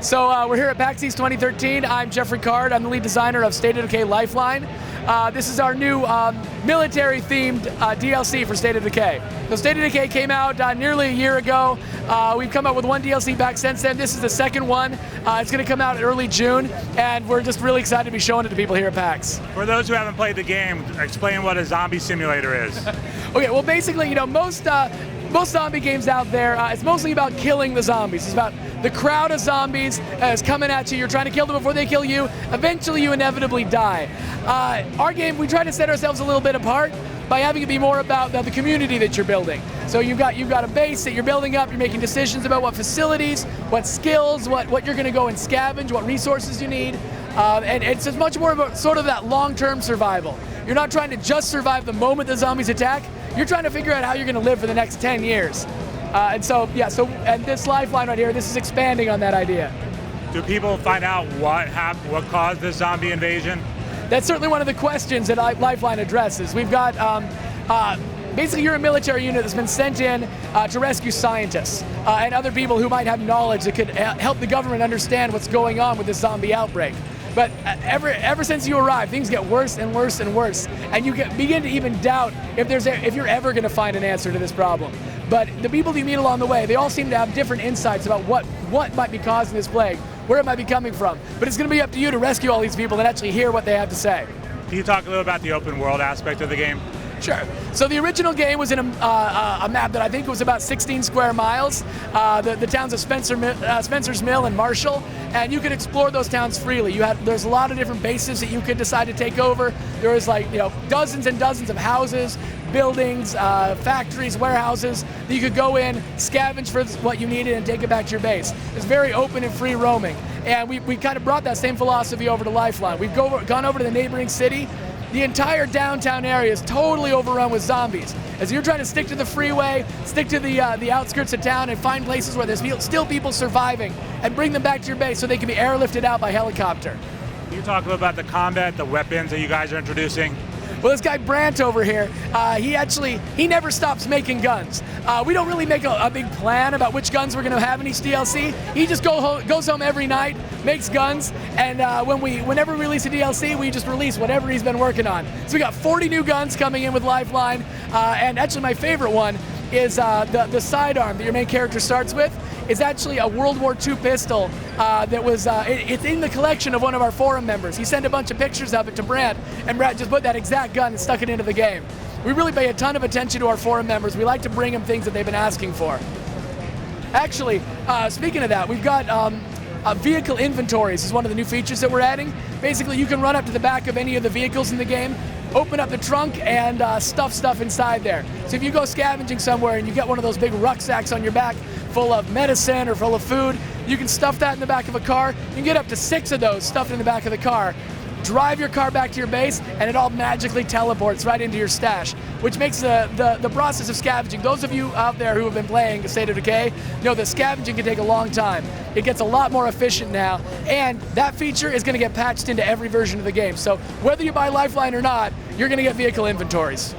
So we're here at PAX East 2013. I'm Geoffrey Card. I'm the lead designer of State of Decay Lifeline. This is our new military-themed DLC for State of Decay. So State of Decay came out nearly a year ago. We've come out with one DLC back since then. This is the second one. It's going to come out in early June, and we're just really excited to be showing it to people here at PAX. For those who haven't played the game, explain what a zombie simulator is. Okay, well basically, you know, most zombie games out there, it's mostly about killing the zombies. It's about the crowd of zombies is coming at you. You're trying to kill them before they kill you. Eventually, you inevitably die. Our game, we try to set ourselves a little bit apart by having it be more about the community that you're building. So you've got a base that you're building up. You're making decisions about what facilities, what skills, what you're going to go and scavenge, what resources you need. And it's just much more about sort of that long-term survival. You're not trying to just survive the moment the zombies attack. You're trying to figure out how you're going to live for the next 10 years. And this Lifeline right here, this is expanding on that idea. Do people find out what caused the zombie invasion? That's certainly one of the questions that Lifeline addresses. We've got, basically you're a military unit that's been sent in to rescue scientists and other people who might have knowledge that could help the government understand what's going on with this zombie outbreak. But ever since you arrive, things get worse and worse and worse, and you begin to even doubt if you're ever going to find an answer to this problem. But the people you meet along the way, they all seem to have different insights about what might be causing this plague, where it might be coming from. But it's going to be up to you to rescue all these people and actually hear what they have to say. Can you talk a little about the open world aspect of the game? Sure. So the original game was in a map that I think was about 16 square miles. The towns of Spencer's Mill and Marshall, and you could explore those towns freely. There's a lot of different bases that you could decide to take over. There was dozens and dozens of houses, buildings, factories, warehouses that you could go in, scavenge for what you needed, and take it back to your base. It's very open and free roaming, and we kind of brought that same philosophy over to Lifeline. We've gone over to the neighboring city. The entire downtown area is totally overrun with zombies. As you're trying to stick to the freeway, stick to the outskirts of town, and find places where there's still people surviving, and bring them back to your base so they can be airlifted out by helicopter. Can you talk a little about the combat, the weapons that you guys are introducing? Well, this guy Brant over here, he never stops making guns. We don't really make a big plan about which guns we're going to have in each DLC. He just goes home every night, makes guns, and whenever we release a DLC, we just release whatever he's been working on. So we got 40 new guns coming in with Lifeline, and actually my favorite one is the sidearm that your main character starts with. Is actually a World War II pistol that was, it's in the collection of one of our forum members. He sent a bunch of pictures of it to Brant, and Brant just put that exact gun and stuck it into the game. We really pay a ton of attention to our forum members. We like to bring them things that they've been asking for. Actually, speaking of that, we've got vehicle inventories is one of the new features that we're adding. Basically, you can run up to the back of any of the vehicles in the game, open up the trunk, and stuff inside there. So if you go scavenging somewhere and you get one of those big rucksacks on your back full of medicine or full of food, you can stuff that in the back of a car. You can get up to 6 of those stuffed in the back of the car, drive your car back to your base, and it all magically teleports right into your stash, which makes the process of scavenging, those of you out there who have been playing State of Decay know that scavenging can take a long time. It gets a lot more efficient now, and that feature is going to get patched into every version of the game. So whether you buy Lifeline or not, you're going to get vehicle inventories.